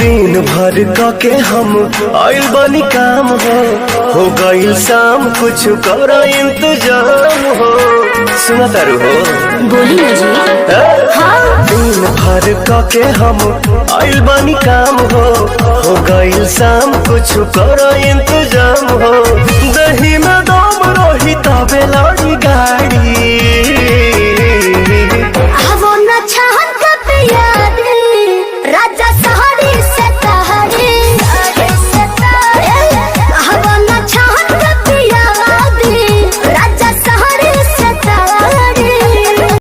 दिन भर के हम आइल बनी काम हो गईल शाम कुछ कर इंतजाम हो। सुना तारू हो बोली ना जी। हाँ। दिन भर के हम आइल बनी काम हो गईल शाम कुछ कर इंतजाम हो। दही में दम रही